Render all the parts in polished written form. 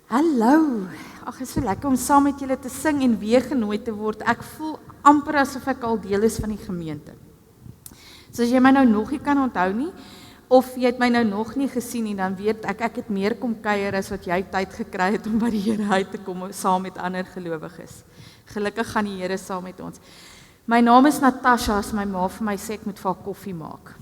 Hallo, ag, is so lekker om saam met julle te sing en weer genooi te word. Ek voel amper asof ek al deel is van die gemeente. So as jy my nou nog nie kan onthou nie, of jy het my nou nog nie gesien nie, dan weet ek het meer kom kuier as wat jy tyd gekry het om by die Here uit te kom saam met ander gelowiges. Gelukkig gaan die Here saam met ons. My naam is Natasha, as my ma vir my sê ek moet vir haar koffie maak.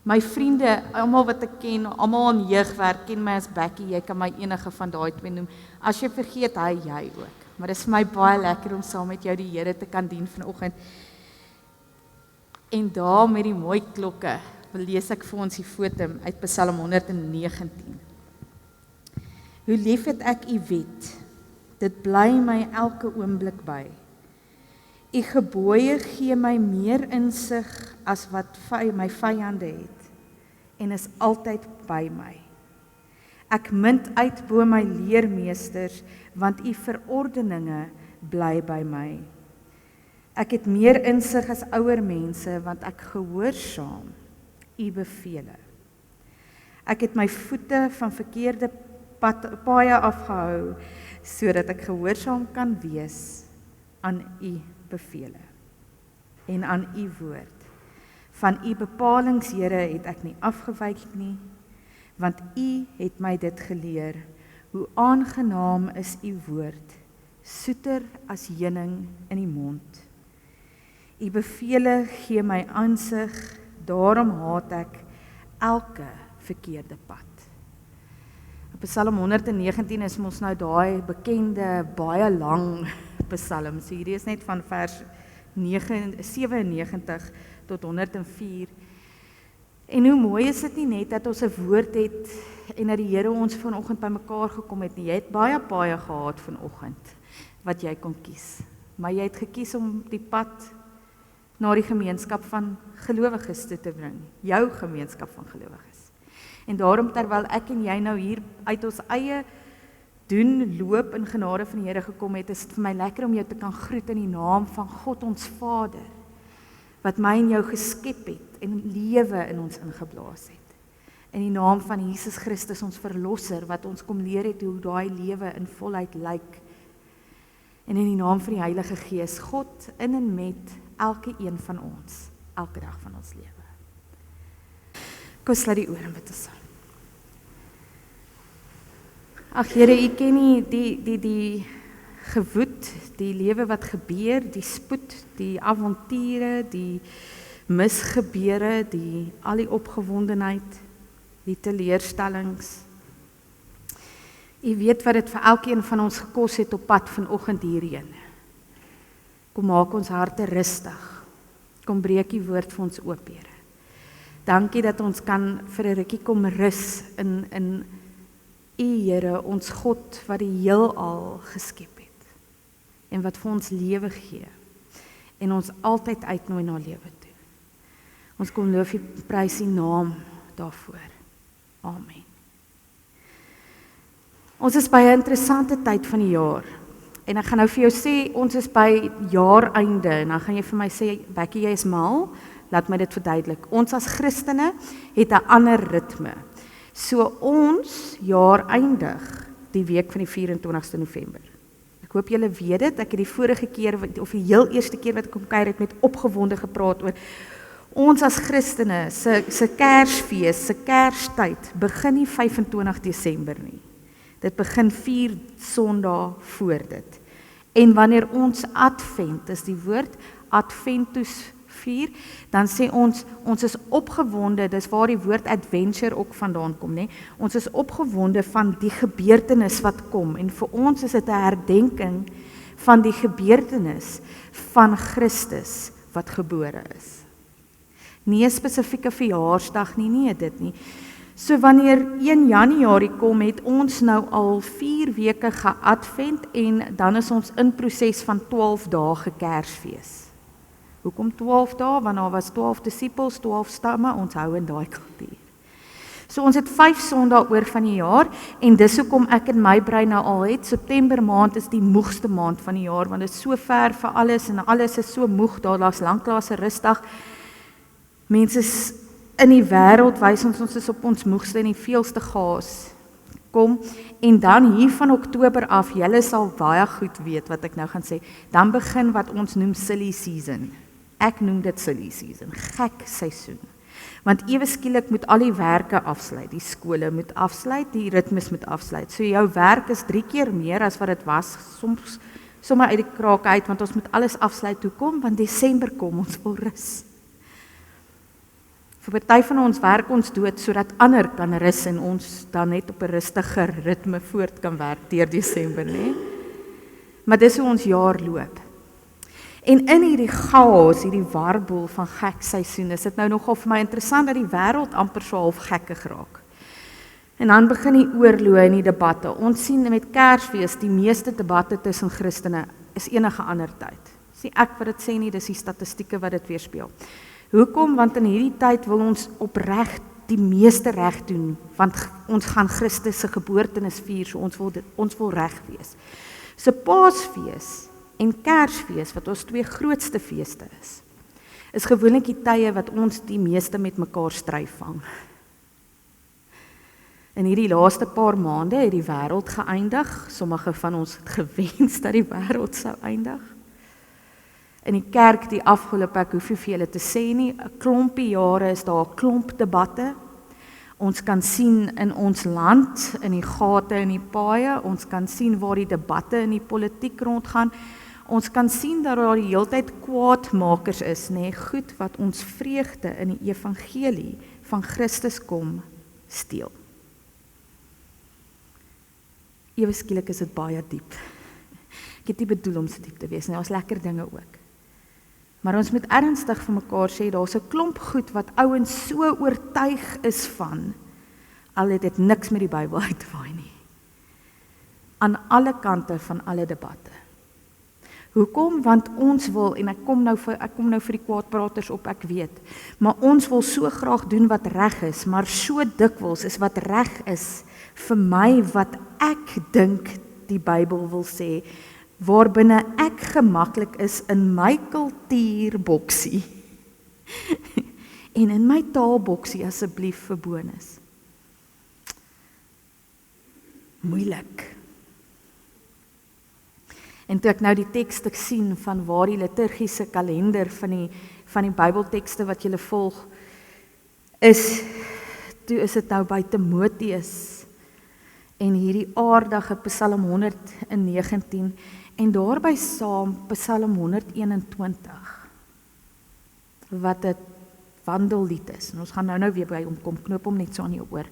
My vriende, almal wat ek ken, almal in jeugwerk ken my as Becky, jy kan my enige van daai twee noem. As jy vergeet, jy ook. Maar dit is vir my baie lekker om saam met jou die Here te kan dien vanoggend. En daar met die mooi klokke, lees ek vir ons die fotum uit Psalm 119. Hoe lief het ek u wet, dit bly my elke oomblik by. U gebooie gee my meer insig as wat my vyande het, en is altyd by my. Ek mind uit bo my leermeesters, want u verordeninge bly by my. Ek het meer insig as ouer mense, want ek gehoorsaam u bevele. Ek het my voete van verkeerde paaie afgehou, sodat ek gehoorsaam kan wees aan u bevele en aan u woord. Van u bepalings, Here, het ek nie afgewyk nie, want u het my dit geleer. Hoe aangenaam is u woord, soeter as heuning in die mond. U bevele gee my aansig, daarom haat ek elke verkeerde pad. Psalm 119 is mos nou daai bekende, baie lang Psalm. So hierdie is net van vers 97 tot 104. En hoe mooi is dit nie net dat ons 'n woord het en dat die Here ons vanoggend bymekaar gekom het nie. Jy het baie paaie gehad vanoggend wat jy kon kies. Maar jy het gekies om die pad na die gemeenskap van gelowiges toe te bring. Jou gemeenskap van gelowiges. En daarom terwyl ek en jy nou hier uit ons eie doen loop in genade van die Here gekom het, is dit vir my lekker om jou te kan groet in die naam van God ons Vader, wat my en jou geskep het en lewe in ons ingeblaas het. In die naam van Jesus Christus ons verlosser, wat ons kom leer het hoe daai lewe in volheid lyk. En in die naam van die Heilige Gees, God in en met elke een van ons, elke dag van ons lewe. Kom sluit die oor en bid ons saam. Ag Here, u ken nie die gewoed, die lewe wat gebeur, die spoed, die avonture, die misgebeure, al die opgewondenheid, die teleurstellings. U weet wat dit vir elkeen van ons gekos het op pad vanoggend hierheen. Kom maak ons harte rustig. Kom breek die woord vir ons oop, Here. Dankie dat ons kan vir 'n rukkie kom rus in U, Here, ons God wat die heelal geskep het en wat vir ons lewe gee en ons altyd uitnooi na lewe toe. Ons kom loof U, prys U naam daarvoor. Amen. Ons is by 'n interessante tyd van die jaar en ek gaan nou vir jou sê, ons is by jaareinde en dan gaan jy vir my sê, Becky, jy is mal, laat my dit verduidelik. Ons as Christene het 'n ander ritme. So ons jaar eindig die week van die 24ste November. Ek hoop julle weet dit, ek het die vorige keer, of die heel eerste keer wat ek kom kuier het met opgewonde gepraat oor, ons as Christene, se Kersfees, se Kerstyd, begin nie 25 Desember nie. Dit begin 4 Sondae voor dit. En wanneer ons Advent, is die woord Adventus 4, dan sê ons is opgewonde, dis waar die woord adventure ook vandaan kom, nee? Ons is opgewonde van die gebeurtenis wat kom, en vir ons is dit 'n herdenking van die gebeurtenis van Christus wat gebore is. Nie 'n spesifieke verjaarsdag nie, nee dit nie. So wanneer 1 Januarie kom, het ons nou al 4 weke geadvent, en dan is ons in proses van 12 dae Kersfees. Hoekom 12 dae? Want daar was 12 disippels, 12 stamme, ons hou in daai kultuur. So ons het 5 Sondae oor van die jaar, en dis hoekom ek in my brein nou al het, September maand is die moegste maand van die jaar, want dit is so ver vir alles, en alles is so moeg, daar's lanklaas 'n rusdag. Mense in die wêreld wys ons is op ons moegste en die veelste gaas. kom, en dan hier van Oktober af, julle sal baie goed weet wat ek nou gaan sê, dan begin wat ons noem silly season. Ek noem dit silly season, gek seisoen. Want ewe skielik moet al die werke afsluit, die skole moet afsluit, die ritmes moet afsluit. So jou werk is 3 keer meer as wat dit was, soms sommer uit die kraak uit, want ons moet alles afsluit. Hoekom? Want Desember kom, ons wil rus. Vir party van ons werk ons dood, sodat ander kan rus en ons dan net op 'n rustiger ritme voort kan werk deur Desember, né? Maar dis hoe ons jaar loop. En in hierdie chaos, hierdie warboel van gek seisoen, is dit nou nogal vir my interessant dat die wêreld amper so half gekkig raak. En dan begin die oorloë en die debatte. Ons sien met Kersfees die meeste debatte tussen Christene is enige ander tyd. Dis nie ek wat dit sê nie, dis die statistieke wat dit weerspieël. Hoekom? Want in hierdie tyd wil ons opreg die meeste reg doen, want ons gaan Christus se geboortenis vier, so ons wil reg wees. So Paasfees en Kersfees, wat ons 2 grootste feeste is gewoonlik die tye wat ons die meeste met mekaar stry vang. In hierdie laaste paar maande het die wêreld geëindig, sommige van ons het gewens dat die wêreld sou eindig. In die kerk die afgelope, ek hoef nie vir julle te sê nie, 'n klompie jare is daar 'n klomp debatte. Ons kan sien in ons land, in die gate in die paaie, ons kan sien waar die debatte in die politiek rondgaan. Ons kan sien dat daar die heeltyd kwaadmakers is, nê, goed wat ons vreugde in die evangelie van Christus kom steel. Ewe skielik is dit baie diep. Ek het nie bedoel om so diep te wees nie, daar's lekker dinge ook. Maar ons moet ernstig vir mekaar sê, daar's 'n klomp goed wat ouens so oortuig is van, al het dit niks met die Bybel uit te waai nie. Aan alle kante van alle debatte. Hoekom? Want ons wil, en ek kom nou vir die kwaadpraters op, ek weet, maar ons wil so graag doen wat reg is, maar so dikwels is wat reg is vir my wat ek dink die Bybel wil sê, waarbinne ek gemaklik is in my kultuurboksie en in my taalboksie asseblief verboon is. Moeilik. En toe ek nou die tekste sien van waar die liturgiese kalender van die Bybeltekste wat julle volg is, toe is dit nou by Timoteus en hierdie aardige Psalm 119 en daarby saam Psalm 121 wat 'n wandellied is. En ons gaan nou weer by hom kom, knoop hom net so aan jou oor.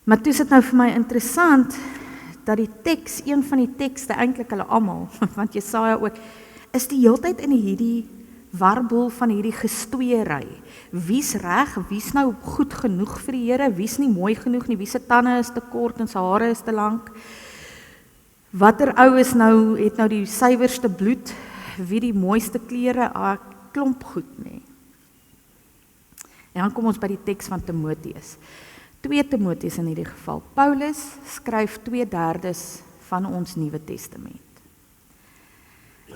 Maar toe is dit nou vir my interessant dat die teks, een van die tekste, eintlik hulle almal, want Jesaja ook, is die heeltyd in hierdie warboel van hierdie gestoeiery. Wie's reg, wie's nou goed genoeg vir die Here, wie's nie mooi genoeg nie, wie se tande is te kort en sy hare is te lank. Watter ou het nou die suiwerste bloed, wie die mooiste klere, klomp goed, nê. En dan kom ons by die teks van Timoteus. 2 Timoteus in hierdie geval. Paulus skryf 2/3 van ons Nuwe Testament.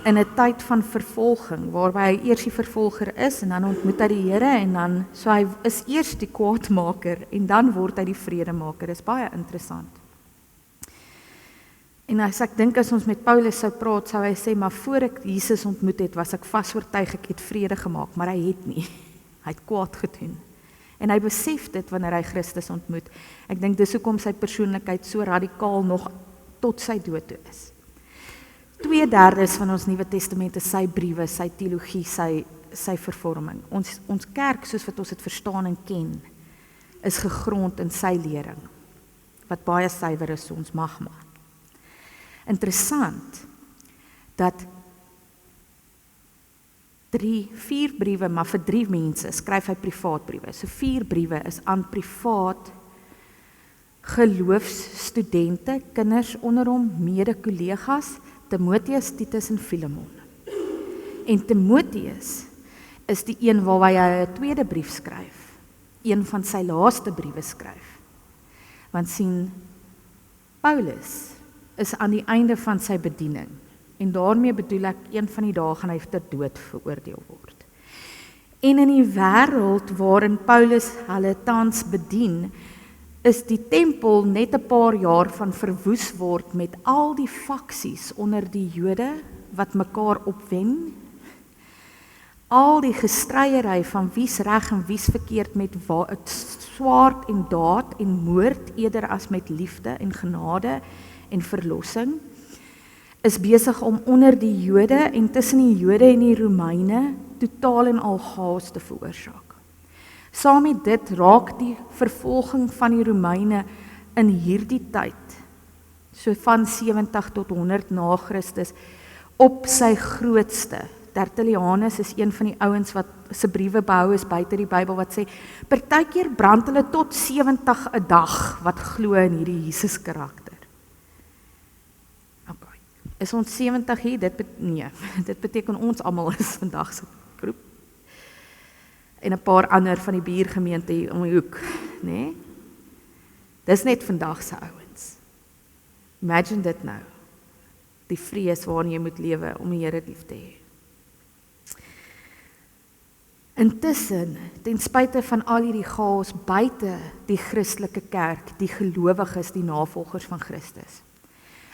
In 'n tyd van vervolging, waarby hy eers die vervolger is, en dan ontmoet hy die Here, en dan, so hy is eers die kwaadmaker, en dan word hy die vredemaker. Dis baie interessant. En as ek dink as ons met Paulus sou praat, sou hy sê, maar voor ek Jesus ontmoet het, was ek vas oortuig ek het vrede gemaak, maar hy het nie. Hy het kwaad gedoen. En hy besef dit wanneer hy Christus ontmoet. Ek dink dis hoekom sy persoonlikheid so radikaal nog tot sy dood toe is. 2/3 van ons Nuwe Testament is sy briewe, sy teologie, sy vervorming. Ons kerk, soos wat ons dit verstaan en ken, is gegrond in sy lering, wat baie suiwer is, so ons mag maar. Interessant, dat 4 briewe, maar vir 3 mense, skryf hy privaat briewe. So 4 briewe is aan privaat geloofsstudente, kinders onder hom, mede-kollegas, Timoteus, Titus en Filemon. En Timoteus is die een waarby hy 'n tweede brief skryf, een van sy laaste briewe skryf. Want sien, Paulus is aan die einde van sy bediening, en daarmee bedoel ek, een van die dae gaan hy ter dood veroordeel word. En in die wêreld waarin Paulus hulle tans bedien, is die tempel net 'n paar jaar van verwoes word met al die faksies onder die Jode wat mekaar opwen. Al die gestryery van wie's reg en wie's verkeerd met swaard en daad en moord eerder as met liefde en genade en verlossing, is besig om onder die Jode en tussen die Jode en die Romeine totaal en al chaos te veroorsaak. Saam met dit raak die vervolging van die Romeine in hierdie tyd, so van 70 tot 100 na Christus, op sy grootste. Tertullianus is een van die ouens wat se briewe behou is buite die Bybel wat sê, partykeer brand hulle tot 70 'n dag wat glo in hierdie Jesus karakter. Okay. Is ons 70 hier? Nee, dit beteken ons almal is vandag se groep. En 'n paar ander van die buurgemeente hier om die hoek, né? Dis net vandag se ouens. Imagine dit nou. Die vrees waarin jy moet lewe om die Here lief te hê. Intussen, ten spyte van al hierdie chaos buite die Christelike kerk, die gelowiges, die navolgers van Christus,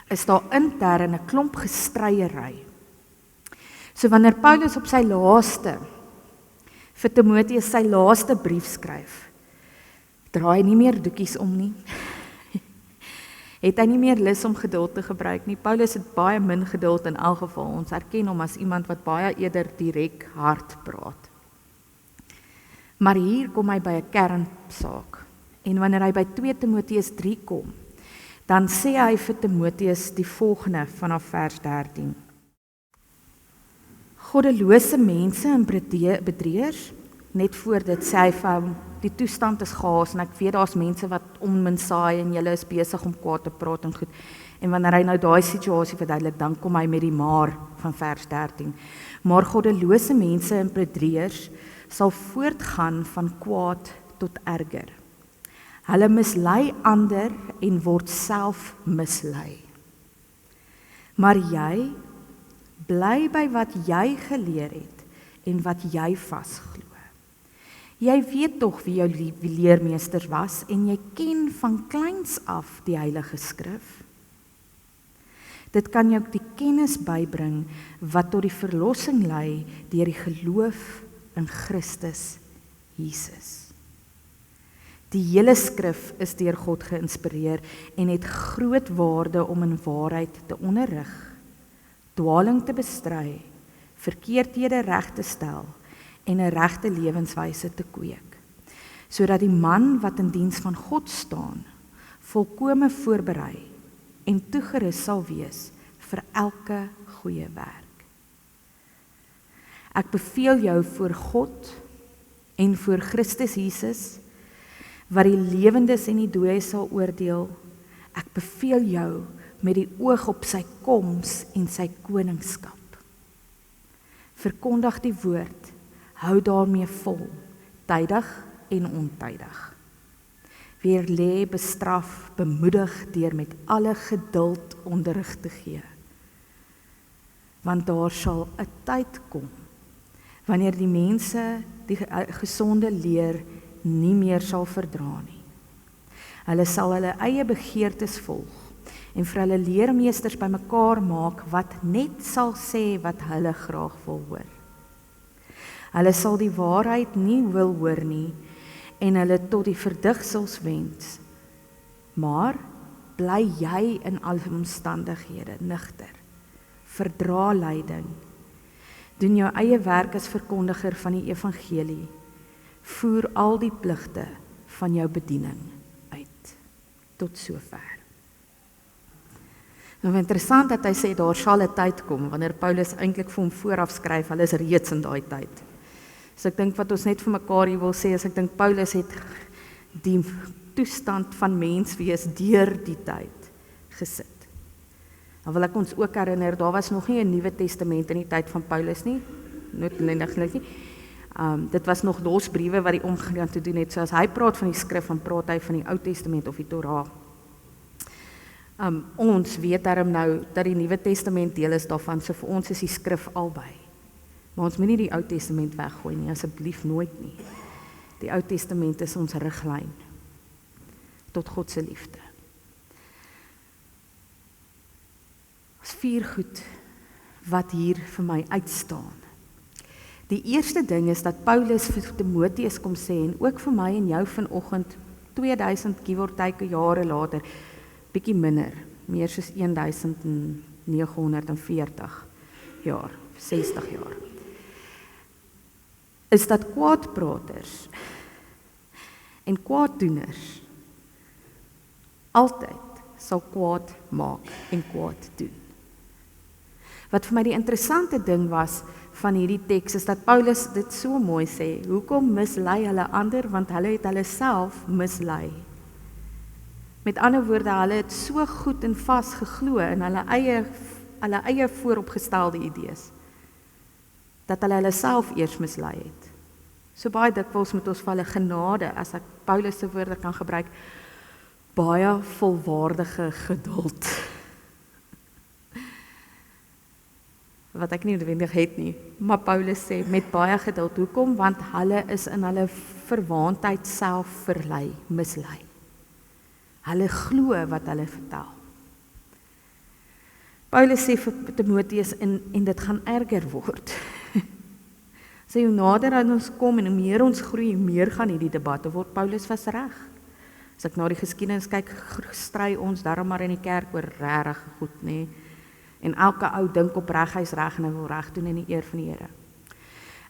is daar intern 'n klomp gestryery. So wanneer Paulus op sy laaste, vir Timoteus sy laaste brief skryf, draai nie meer doekies om nie, het hy nie meer lus om geduld te gebruik nie. Paulus het baie min geduld in elk geval, ons erken hom as iemand wat baie eerder direk hard praat. Maar hier kom hy by 'n kernsaak, en wanneer hy by 2 Timoteus 3 kom, dan sê hy vir Timoteus die volgende vanaf vers 13. Goddelose mense en bedrieërs, net voor dit sê hy vir hom, die toestand is chaos, en ek weet daar's mense wat onmin saai, en julle is besig om kwaad te praat en goed, en wanneer hy nou daai situasie verduidelik, dan kom hy met die maar van vers 13. Maar goddelose mense en bedrieërs sal voortgaan van kwaad tot erger. Hulle mislei ander en word self mislei. Maar jy, bly by wat jy geleer het en wat jy vasglo. Jy weet tog wie jou leermeester was en jy ken van kleins af die Heilige Skrif. Dit kan jou die kennis bybring wat tot die verlossing lei deur die geloof in Christus Jesus. Die hele skrif is deur God geïnspireer en het groot waarde om in waarheid te onderrig, dwaling te bestry, verkeerdhede reg te stel en 'n regte lewenswyse te kweek, sodat die man wat in diens van God staan, volkome voorberei en toegerus sal wees vir elke goeie werk. Ek beveel jou voor God en voor Christus Jesus, wat die lewendes en die dooies sal oordeel, ek beveel jou met die oog op sy koms en sy koningskap. Verkondig die woord, hou daarmee vol, tydig en ontydig. Weerlê, bestraf, bemoedig deur met alle geduld onderrig te gee. Want daar sal 'n tyd kom, wanneer die mense die gesonde leer nie meer sal verdra nie. Hulle sal hulle eie begeertes volg en vir hulle leermeesters bymekaar maak wat net sal sê wat hulle graag wil hoor. Hulle sal die waarheid nie wil hoor nie en hulle tot die verdigsels wens. Maar bly jy in alle omstandighede nugter. Verdra lyding. Doen jou eie werk as verkondiger van die evangelie. Voer al die pligte van jou bediening uit. Tot sover. Nou interessant dat hy sê daar sal 'n tyd kom wanneer Paulus eintlik vir hom vooraf skryf, hulle is reeds in daai tyd. So ek dink wat ons net vir mekaar hier wil sê is ek dink Paulus het die toestand van menswees deur die tyd gesit. Dan wil ek ons ook herinner, daar was nog nie 'n Nuwe Testament in die tyd van Paulus nie, noodwendig nie. Dit was nog losbriewe wat die omgegaan te doen het, so as hy praat van die skrif, dan praat hy van die Ou Testament of die Torah. Ons weet daarom nou, dat die Nuwe Testament deel is daarvan, so vir ons is die skrif albei. Maar ons moet nie die Ou Testament weggooi nie, asseblief nooit nie. Die Ou Testament is ons riglyn. tot God se liefde. Ons 4 goed wat hier vir my uitstaan. Die eerste ding is dat Paulus vir Timoteus kom sê, en ook vir my en jou vanoggend, 2000 give or take jare later, bietjie minder, meer soos 1940 jaar, 60 jaar, is dat kwaadpraters en kwaaddoeners altyd sal kwaad maak en kwaad doen. Wat vir my die interessante ding was van hierdie teks, is dat Paulus dit so mooi sê, hoekom mislei hulle ander, want hulle het hulle self mislei. Met ander woorde, hulle het so goed en vas geglo in hulle eie vooropgestelde idees, dat hulle self eers mislei het. So baie dikwels moet ons vir hulle genade, as ek Paulus se woorde kan gebruik, baie volwaardige geduld. Wat ek nie noodwendig het nie, maar Paulus sê, met baie geduld, hoekom? Want hulle is in hulle verwaandheid self verlei, mislei. Hulle glo wat hulle vertel. Paulus sê vir Timoteus, en dit gaan erger word. Sê, hoe nader aan ons kom en hoe meer ons groei, hoe meer gaan hierdie debatte word. Paulus was reg. As ek na die geskiedenis kyk, stry ons daarom maar in die kerk oor regtig goed, nê? En elke ou dink op reg, hy's reg en hy wil reg doen in die eer van die Here.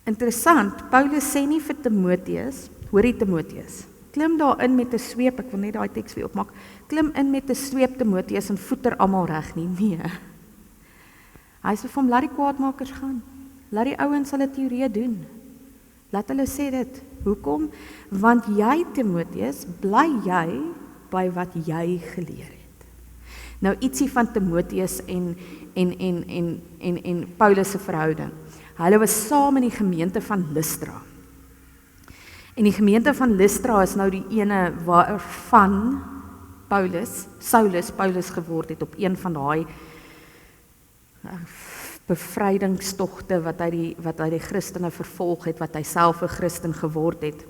Interessant, Paulus sê nie vir Timoteus, hoorie Timoteus, klim daarin met 'n sweep, ek wil net daai teks weer opmaak, klim in met 'n sweep Timoteus en voeter almal reg nie, nee. Hy sê vir hom, laat die kwaadmakers gaan, laat die ouens hulle teorieë doen, laat hulle sê dit, hoekom? Want jy Timoteus, bly jy by wat jy geleer het. Nou ietsie van Timoteus en Paulus se verhouding. Hulle was saam in die gemeente van Lystra. En die gemeente van Lystra is nou die ene waarvan Saulus geword het op een van daai bevrydingstogte wat hy die Christene vervolg het, wat hy self 'n Christen geword het.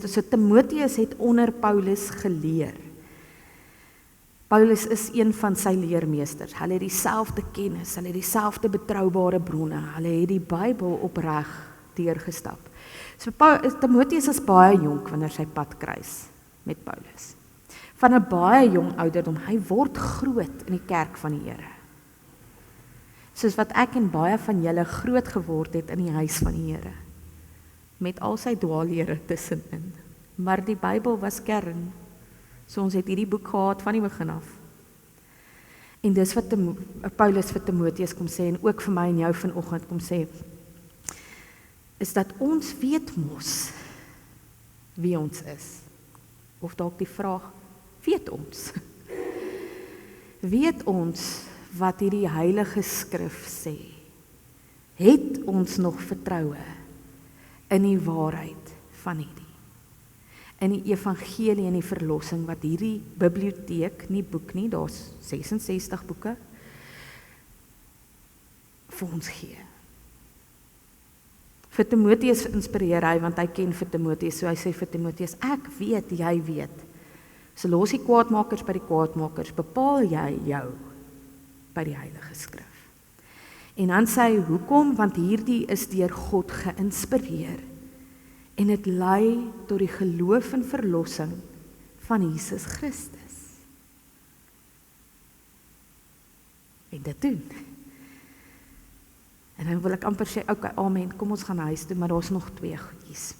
So Timoteus het onder Paulus geleer. Paulus is een van sy leermeesters. Hulle het dieselfde kennis, hulle het dieselfde betroubare bronne, hulle het die Bybel opreg deurgestap. So Timoteus is baie jonk wanneer sy pad kruis met Paulus. Van 'n baie jong ouderdom, hy word groot in die kerk van die Here. Soos wat ek en baie van julle groot geword het in die huis van die Here. Met al sy dwaallere tussenin. Maar die Bybel was kern. So ons het hierdie boek gehad van die begin af. En dis wat Paulus vir Timoteus kom sê, en ook vir my en jou vanoggend kom sê, is dat ons weet mos wie ons is. Of dalk die vraag, weet ons? Weet ons wat hierdie heilige skrif sê? Het ons nog vertroue in die waarheid van hierdie? In die evangelie en die verlossing wat hierdie biblioteek, nie boek nie, daar's 66 boeke, vir ons gee. Vir Timoteus inspireer hy, want hy ken vir Timoteus, so hy sê vir Timoteus, ek weet, jy weet. So los die kwaadmakers by die kwaadmakers, bepaal jy jou by die heilige skrif. En dan sê hy, hoekom? Want hierdie is deur God geïnspireer. En dit lei tot die geloof en verlossing van Jesus Christus. En dit doen. En dan wil ek amper sê, okay, amen, kom ons gaan huis toe, maar daar's nog 2 goedjies.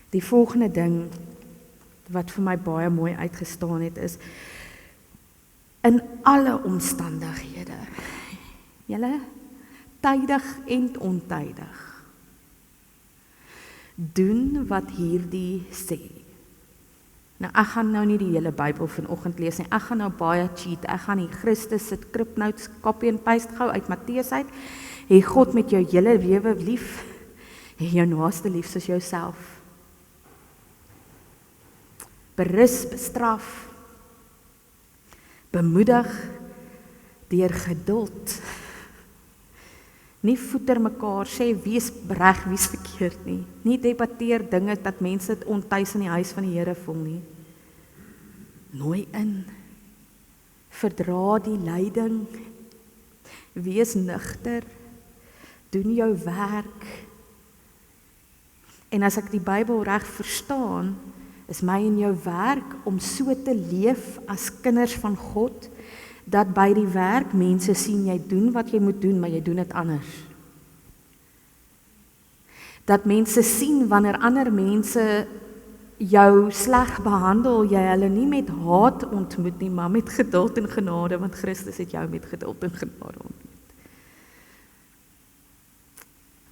Die volgende ding, wat vir my baie mooi uitgestaan het, is, in alle omstandighede, julle, tydig en ontydig, doen wat hierdie sê. Nou, ek gaan nou nie die hele Bybel vanoggend lees nie, ek gaan nou baie cheat, ek gaan die Christus se Scriptnotes copy en paste gou uit Matteus uit, hê God met jou hele lewe lief, hê jou naaste lief soos jouself. Berus, bestraf, bemoedig, deur geduld, nie voeter mekaar, sê wie is reg, wie is verkeerd nie. Nie debatteer dinge dat mense dit ontuis in die huis van die Here voel nie. Nooi in. Verdra die lyding. Wees nugter. Doen jou werk. En as ek die Bybel reg verstaan, is my en jou werk om so te leef as kinders van God, dat by die werk mense sien jy doen wat jy moet doen, maar jy doen dit anders. Dat mense sien wanneer ander mense jou sleg behandel, jy hulle nie met haat ontmoet nie, maar met geduld en genade, want Christus het jou met geduld en genade ontmoet.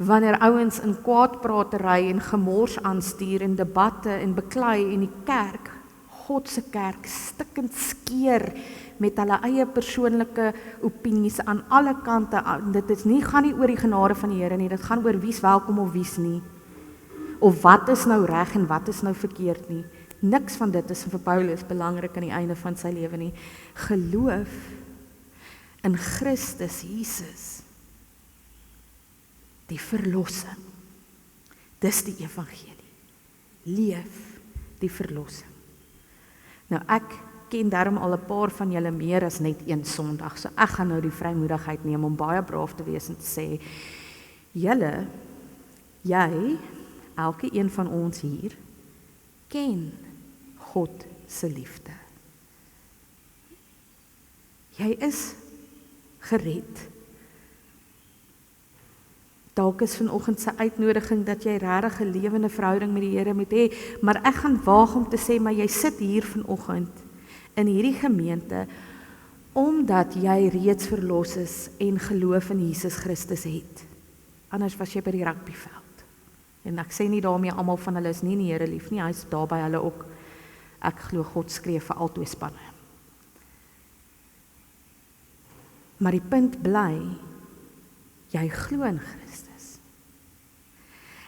Wanneer ouens in kwaadpratery en gemors aanstuur en debatte en beklei en die kerk, God se kerk, stikkend skeer met hulle eie persoonlike opinies aan alle kante. Dit is nie, gaan nie oor die genade van die Here nie, dit gaan oor wie's welkom of wie's nie. Of wat is nou reg en wat is nou verkeerd nie. Niks van dit is vir Paulus belangrik aan die einde van sy lewe nie. Geloof in Christus Jesus. Die verlossing. Dis die evangelie. Leef die verlossing. Nou ek ken daarom al 'n paar van julle meer as net een Sondag, so ek gaan nou die vrymoedigheid neem om baie braaf te wees en te sê, julle, jy, elke een van ons hier, ken God se liefde. Jy is gered. Dalk is vanoggend se uitnodiging dat jy regtig 'n lewende verhouding met die Here moet hê, maar ek gaan waag om te sê, maar jy sit hier vanoggend in hierdie gemeente omdat jy reeds verlos is en geloof in Jesus Christus het. Anders was jy by die rugbyveld. En ek sê nie daarmee almal van hulle is nie die Here lief nie, hy is daar by hulle ook. Ek glo God skree vir albei spanne. Maar die punt bly, jy glo in Christus.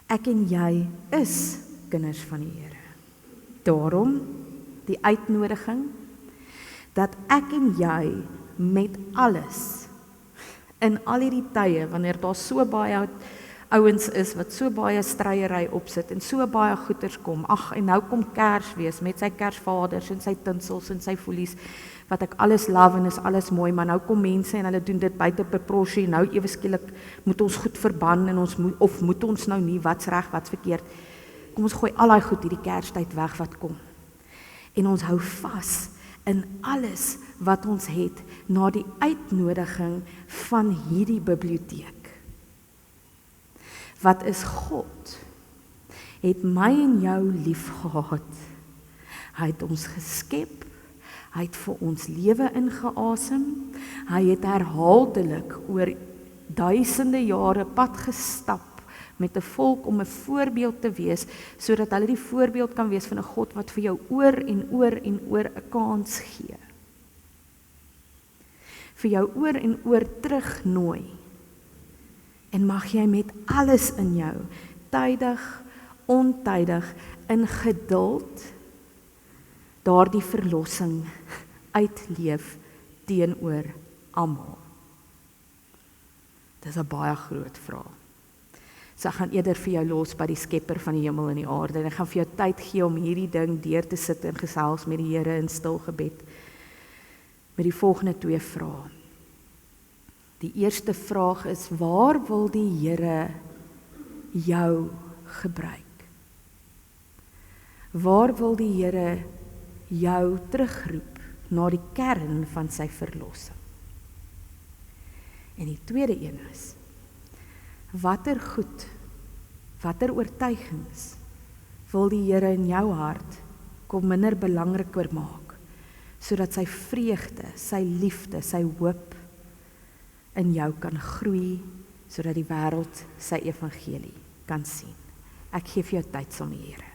Ek en jy is kinders van die Here. Daarom die uitnodiging dat ek en jy met alles in al hierdie tye, wanneer daar so baie ouens is wat so baie stryery opsit en so baie goeters kom, en nou kom Kersfees met sy Kersvaders en sy tinsels en sy foelies, wat ek alles love en is alles mooi, maar nou kom mense en hulle doen dit buite proporsie, nou ewe skielik moet ons goed verban en moet ons nou nie, wat's reg, wat's verkeerd. Kom ons gooi al daai goed hierdie Kerstyd weg wat kom. En ons hou vas in alles wat ons het na die uitnodiging van hierdie biblioteek. Wat is God? Het my en jou lief gehad. Hy het ons geskep, hy het vir ons lewe ingeasem, hy het herhaaldelik oor duisende jare pad gestap met 'n volk om 'n voorbeeld te wees, sodat hulle die voorbeeld kan wees van 'n God wat vir jou oor en oor en oor 'n kans gee. Vir jou oor en oor terugnooi. En mag jy met alles in jou, tydig, ontydig, in geduld, daardie verlossing uitleef teenoor almal. Dis 'n baie groot vraag. So ek gaan eerder vir jou los by die skepper van die hemel en die aarde, en ek gaan vir jou tyd gee om hierdie ding deur te sit en gesels met die Here in stil gebed, met die volgende 2 vrae. Die eerste vraag is, waar wil die Here jou gebruik? Waar wil die Here jou terugroep na die kern van sy verlossing? En die tweede een is, watter goed, watter oortuigings wil die Here in jou hart kom minder belangriker maak, sodat sy vreugde, sy liefde, sy hoop in jou kan groei, sodat die wêreld sy evangelie kan sien. Ek gee vir jou tyd saam met die Here.